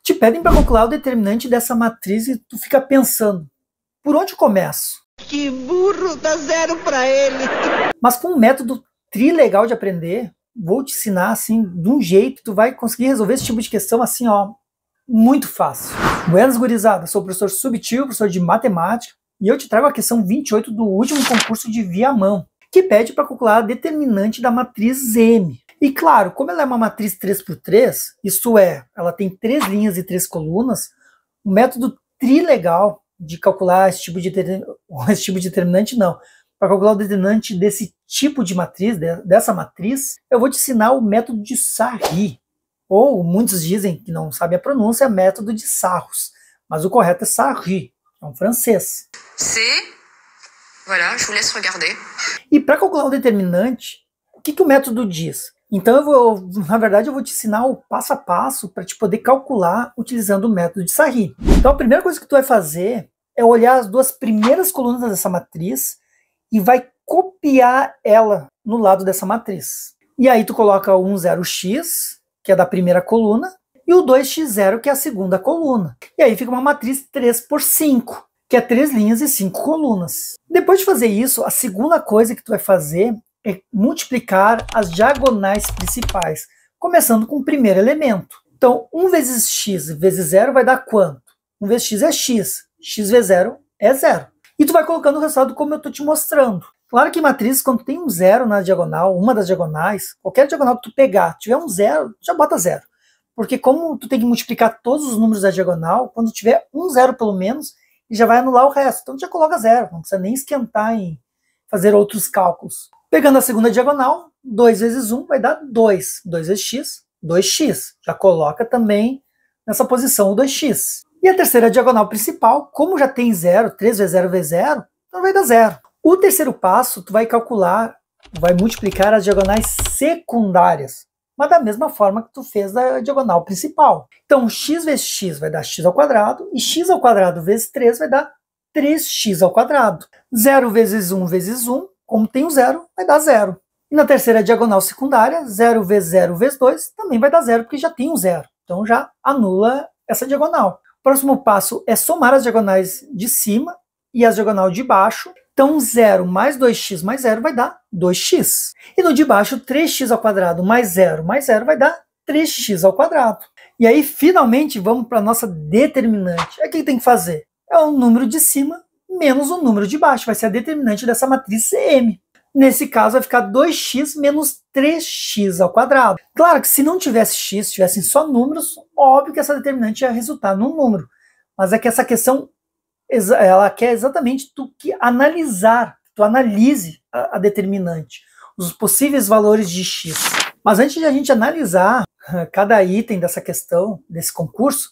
Te pedem para calcular o determinante dessa matriz e tu fica pensando, por onde começo? Que burro, dá 0 para ele. Mas com um método trilegal de aprender, vou te ensinar assim, de um jeito, tu vai conseguir resolver esse tipo de questão assim, ó, muito fácil. Buenas, gurizada, sou o professor Subtil, professor de matemática, e eu te trago a questão 28 do último concurso de Viamão, que pede para calcular a determinante da matriz M. E claro, como ela é uma matriz 3×3, isto é, ela tem 3 linhas e 3 colunas, o método trilegal de calcular esse tipo de determinante não. Para calcular o determinante desse tipo de matriz, dessa matriz, eu vou te ensinar o método de Sarri. Ou muitos dizem que não sabem a pronúncia, é método de Sarros. Mas o correto é Sarri, é um francês. C'est, voilà, je vous laisse regarder. E para calcular o determinante, o que o método diz? Então, na verdade, eu vou te ensinar o passo a passo para te poder calcular utilizando o método de Sarri. Então, a primeira coisa que tu vai fazer é olhar as duas primeiras colunas dessa matriz e vai copiar ela no lado dessa matriz. E aí tu coloca o 10x, que é da primeira coluna, e o 2x0, que é a segunda coluna. E aí fica uma matriz 3×5, que é 3 linhas e 5 colunas. Depois de fazer isso, a segunda coisa que tu vai fazer é multiplicar as diagonais principais, começando com o primeiro elemento. Então, 1 vezes x vezes 0 vai dar quanto? 1 vezes x é x, x vezes 0 é 0. E tu vai colocando o resultado como eu estou te mostrando. Claro que em matrizes, quando tem um 0 na diagonal, uma das diagonais, qualquer diagonal que tu pegar, tiver um 0, já bota 0. Porque como tu tem que multiplicar todos os números da diagonal, quando tiver um 0 pelo menos, ele já vai anular o resto. Então tu já coloca 0, não precisa nem esquentar em fazer outros cálculos. Pegando a segunda diagonal, 2 vezes 1 vai dar 2. 2 vezes x, 2x. Já coloca também nessa posição o 2x. E a terceira diagonal principal, como já tem 0, 3 vezes 0 vezes 0, então vai dar 0. O terceiro passo, tu vai calcular, vai multiplicar as diagonais secundárias, mas da mesma forma que tu fez da diagonal principal. Então, x vezes x vai dar x ao quadrado, e x ao quadrado vezes 3 vai dar 3x ao quadrado. 0 vezes 1 vezes 1, como tem o 0, vai dar 0. E na terceira diagonal secundária, 0 vezes 0 vezes 2 também vai dar 0, porque já tem um 0. Então já anula essa diagonal. O próximo passo é somar as diagonais de cima e as diagonais de baixo. Então 0 mais 2x mais 0 vai dar 2x. E no de baixo, 3x ao quadrado mais 0 vai dar 3x ao quadrado. E aí, finalmente, vamos para a nossa determinante. O que tem que fazer? É o número de cima menos o número de baixo. Vai ser a determinante dessa matriz M. Nesse caso, vai ficar 2x menos 3x ao quadrado. Claro que se não tivesse x, tivessem só números, óbvio que essa determinante ia resultar num número. Mas é que essa questão, ela quer exatamente tu analise a determinante, os possíveis valores de x. Mas antes de a gente analisar cada item dessa questão, desse concurso,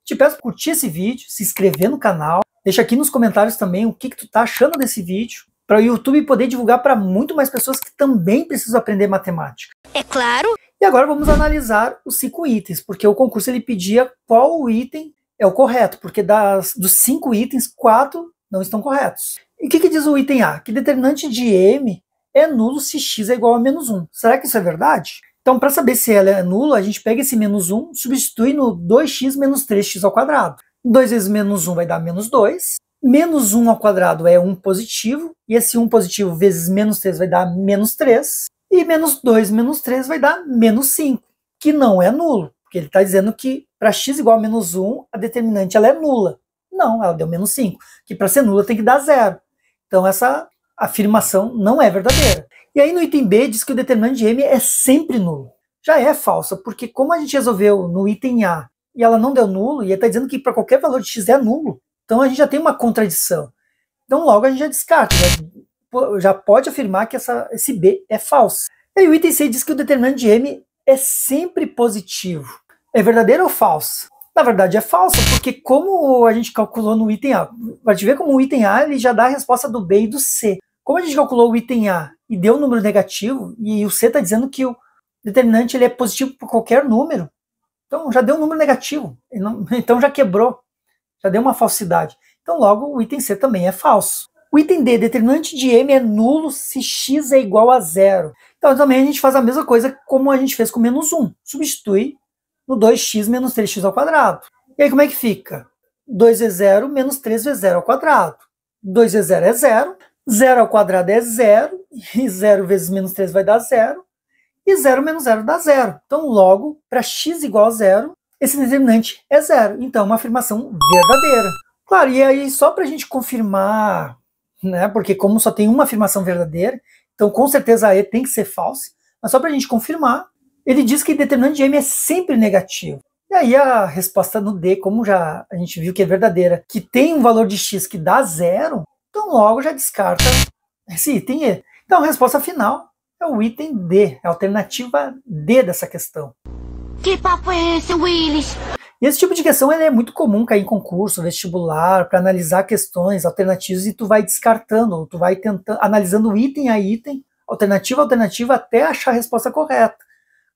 te peço para curtir esse vídeo, se inscrever no canal, deixa aqui nos comentários também o que tu tá achando desse vídeo, para o YouTube poder divulgar para muito mais pessoas que também precisam aprender matemática. É claro! E agora vamos analisar os 5 itens, porque o concurso ele pedia qual item é o correto, porque dos 5 itens, 4 não estão corretos. E o que diz o item A? Que determinante de M é nulo se x é igual a menos 1. Será que isso é verdade? Então, para saber se ela é nula, a gente pega esse menos 1, substitui no 2x menos 3x ao quadrado. 2 vezes menos 1 vai dar menos 2. Menos 1 ao quadrado é 1 positivo, e esse 1 positivo vezes menos 3 vai dar menos 3. E menos 2 menos 3 vai dar menos 5, que não é nulo. Porque ele está dizendo que para x igual a menos 1, a determinante ela é nula. Não, ela deu menos 5. Que para ser nula tem que dar 0. Então essa afirmação não é verdadeira. E aí no item B diz que o determinante de M é sempre nulo. Já é falsa, porque como a gente resolveu no item A e ela não deu nulo, e ele está dizendo que para qualquer valor de x é nulo, então a gente já tem uma contradição. Então logo a gente já descarta, já pode afirmar que esse B é falso. E aí o item C diz que o determinante de M é sempre positivo. É verdadeiro ou falso? Na verdade é falso, porque como a gente calculou no item A, vai te ver como o item A ele já dá a resposta do B e do C. Como a gente calculou o item A e deu um número negativo, e o C está dizendo que o determinante ele é positivo por qualquer número, então já deu um número negativo, então já quebrou, já deu uma falsidade. Então logo o item C também é falso. O item D, determinante de M é nulo se x é igual a 0. Então também a gente faz a mesma coisa como a gente fez com menos 1. Substitui no 2x menos 3x ao quadrado. E aí como é que fica? 2 vezes 0 menos 3 vezes 0 ao quadrado. 2 vezes 0 é 0, 0 ao quadrado é 0, e 0 vezes menos 3 vai dar 0, e 0 menos 0 dá 0. Então, logo, para x igual a 0, esse determinante é 0. Então, é uma afirmação verdadeira. Claro, e aí só para a gente confirmar, né, porque como só tem uma afirmação verdadeira, então com certeza a E tem que ser falsa, mas só para a gente confirmar, ele diz que determinante de M é sempre negativo. E aí a resposta no D, como já a gente viu que é verdadeira, que tem um valor de x que dá 0, então logo já descarta esse item E. Então a resposta final é o item D, a alternativa D dessa questão. Que papo é esse, Willis? E esse tipo de questão ele é muito comum cair em concurso, vestibular, para analisar questões alternativas e tu vai descartando, tu vai tentando, analisando item a item, alternativa a alternativa, até achar a resposta correta.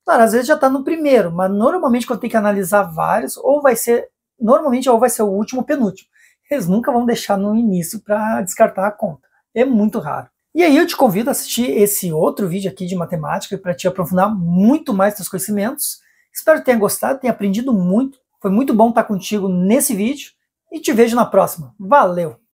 Claro, às vezes já está no primeiro, mas normalmente quando tem que analisar vários, ou vai ser o último ou penúltimo. Eles nunca vão deixar no início para descartar a conta. É muito raro. E aí eu te convido a assistir esse outro vídeo aqui de matemática para te aprofundar muito mais teus conhecimentos. Espero que tenha gostado, tenha aprendido muito. Foi muito bom estar contigo nesse vídeo e te vejo na próxima. Valeu!